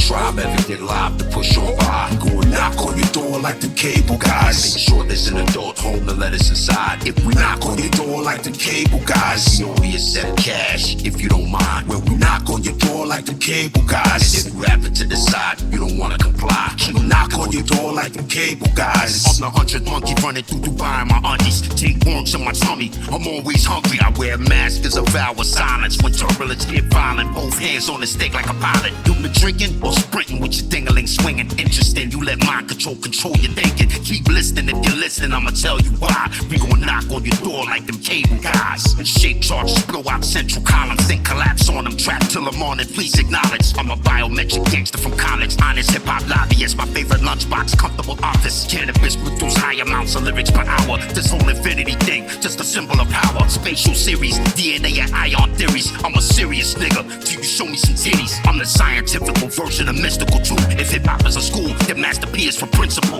tribe ever get live to push on by, we gon' knock on your door like the cable guys. Make sure there's an adult home to let us inside. If we knock on your door like the cable guys, we only accept cash if you don't mind. When we knock on your door like the cable guys, and if you happen to decide you don't wanna comply, we knock on your door like the cable guys. I'm the 100th monkey running through Dubai in my undies. Take worms in my tummy, I'm always hungry. I wear a mask as a vow of silence. When turbulence get violent, both hands on the stick like a pilot. You been drinking or sprinting with your ding-a-ling swinging? Interesting, you let mind control your thinking. Keep listening, if you're listening, I'ma tell you why. We gon' knock on your door like them cable guys. Shape charges blow out central columns, then collapse on them. Trapped till the morning, please acknowledge I'm a biometric gangster from college. Honest hip-hop lobbyist, my favorite lunchbox, comfortable office. Cannabis produce high amounts of lyrics per hour. This whole infinity thing, just a symbol of power. Spatial series, DNA and ion theories. I'm a serious nigga, till you show me some titties. I'm the scientific version of mystical truth. If hip-hop is a school, then Master P is for principal.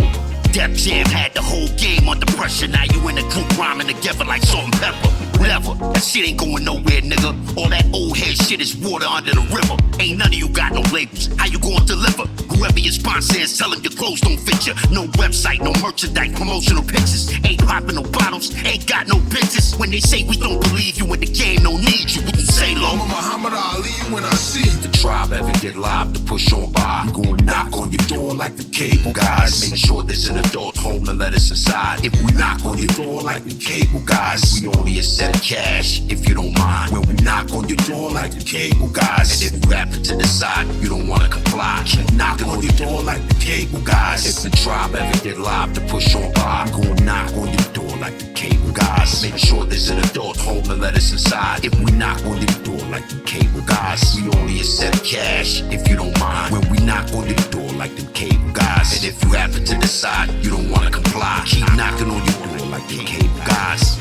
Def Jam had the whole game under pressure. Now you in a group rhyming together like salt and pepper. Whatever, that shit ain't going nowhere, nigga. All that old head shit is water under the river. Ain't none of you got no labels, how you gonna deliver? Whoever your sponsor is, tell him your clothes don't fit you. No website, no merchandise, promotional pictures. Ain't popping no bottles, ain't got no pictures. When they say we don't believe you in the game, no need you. What you say, Lo? I'm a Muhammad Ali when I see the tribe ever get live to push on by, we gon' knock on your door like the cable guys. Make sure there's an adult home to let us inside. If we knock on your door like the cable guys, we only accept cash if you don't mind. When we knock on your door like the cable guys, and if you happen to decide you don't wanna comply, keep knocking on your door like the cable guys. If the tribe ever get live to push on by, we gon' knock on your door like the cable guys. Make sure there's an adult home to let us inside. If we knock on your door like the cable guys, we only accept cash if you don't mind. When we knock on your door like the cable guys, and if you happen to decide you don't wanna comply, keep knocking on your door like the cable guys.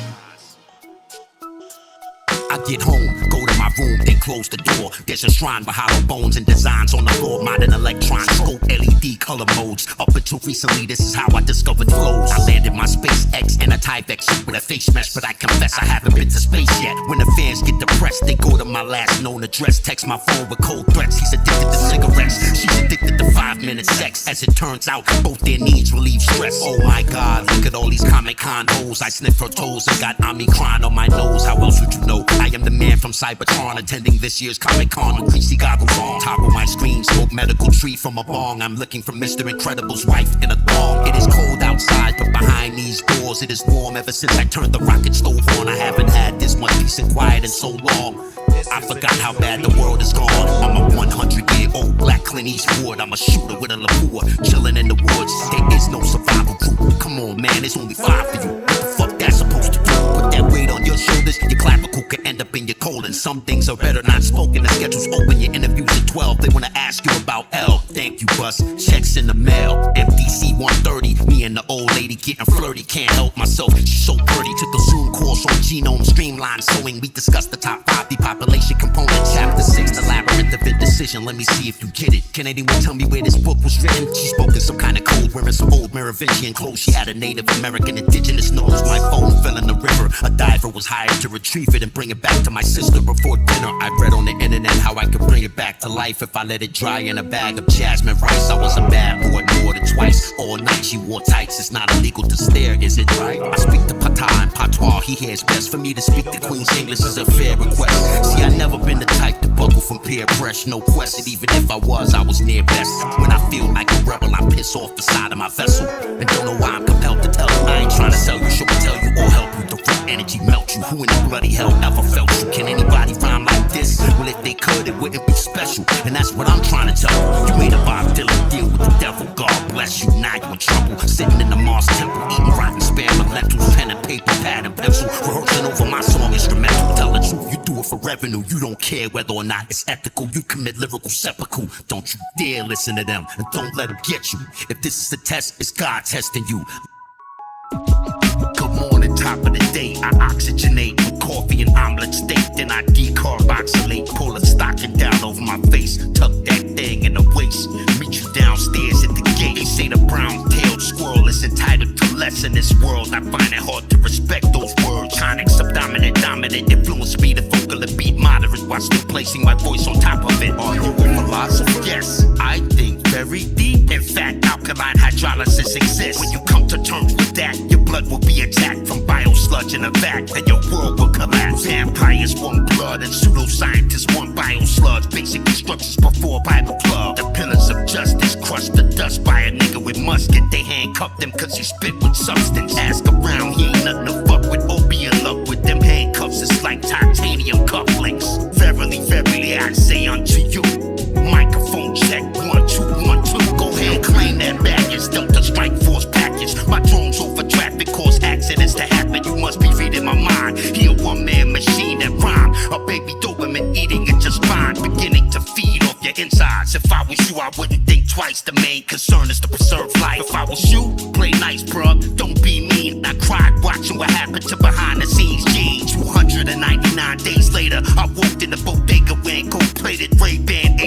I get home, go to my room, then close the door. There's a shrine with hollow bones and designs on the floor. Modern electrons, scope, LED color modes. Up until recently, this is how I discovered flows. I landed my SpaceX in a Tyvek suit with a face mesh, but I confess I haven't been to space yet. When the fans get depressed, they go to my last known address. Text my phone with cold threats. He's addicted to cigarettes, she's addicted to 5-minute sex. As it turns out, both their needs relieve stress. Oh my God, look at all these Comic-Con hoes. I sniff her toes and got Omicron on my nose. How else would you know? I am the man from Cybertron, attending this year's Comic-Con with greasy goggles on. Top of my screen, smoke medical tree from a bong. I'm looking for Mr. Incredible's wife in a thong. It is cold outside, but behind these doors it is warm. Ever since I turned the rocket stove on, I haven't had this much peace and quiet in so long. I forgot how bad the world is gone. I'm a 100-year-old black Clint Eastwood. I'm a shooter with a LaFour, chilling in the woods. There is no survival group. Come on, man, there's only 5 for you. What the fuck that's supposed to do? Put that weight on your shoulders, your clavicle could end up in your colon. Some things are better not spoken. The schedule's open, your interviews at 12. They wanna ask you about L. Thank you, bus. Checks in the mail. MDC 130. Me and the old lady getting flirty. Can't help myself, she's so pretty. Took a Zoom course on genome streamline sewing. We discussed the top 5 depopulation components. Chapter 6, the labyrinth of indecision. Let me see if you get it. Can anyone tell me where this book was written? She spoke in some kind of code, wearing some old Merovingian clothes. She had a Native American indigenous nose. My phone fell in the river. A diver was hired to retrieve it and bring it back to my sister before dinner. I read on the internet how I could bring it back to life if I let it dry in a bag of jasmine rice. I was a bad boy more than twice. All night she wore tights. It's not illegal to stare, is it right? I speak to Pata and Patois. He hears best. For me to speak the Queen's English is a fair request. See, I never been the type to buckle from peer pressure. No question, even if I was near best. When I feel like a rebel, I piss off the side of my vessel. And don't know why I'm compelled to tell you. I ain't trying to sell you, should tell you or help you. The real energy melt you. Who in the bloody hell ever felt you? Can anybody rhyme like this? Well, if they could, it wouldn't be special. And that's what I'm trying to tell you. You made a Bob Dylan deal with the devil. God bless you, now you in trouble. Sitting in the Mars temple, eating rotten spare lentils, pen and paper, pad and pencil, rehearsing over my song instrumental. Tell the truth, you do it for revenue. You don't care whether or not it's ethical. You commit lyrical seppuku. Don't you dare listen to them, and don't let them get you. If this is a test, it's God testing you. Good morning, top of the day. I oxygenate with coffee and omelet steak. Then I decarboxylate. Pull a stocking down over my face. Tuck that thing in the waist. Meet you downstairs at the gate. They say the brown-tailed squirrel is entitled to less in this world. I find it hard to respect those words. Conic, subdominant, dominant. Influence me to vocal and beat moderate while still placing my voice on top of it. Are you a philosopher? Yes, I think a vac, then your world will collapse. Vampires want blood and pseudoscientists want bioslugs. Basic instructions before Bible club. The pillars of justice crushed to dust by a nigga with musket. They handcuffed him cause he spit with substance. Ask around, he ain't nothing to fuck with or be in love with. Them handcuffs is like titanium cufflinks. Verily, verily, I say unto you, microphone check, 1, 2, 1, 2. Go ahead and claim that baggage. Delta Strike Force package. My drones over traffic cause accidents to happen. You must be reading my mind. He a one-man machine that rhyme. A baby Doberman eating it just fine. Beginning to feed off your insides. If I was you, I wouldn't think twice. The main concern is to preserve life. If I was you, play nice, bruh. Don't be mean. I cried watching what happened to behind the scenes. G. 299 days later, I walked in the bodega wearing gold-plated Ray-Ban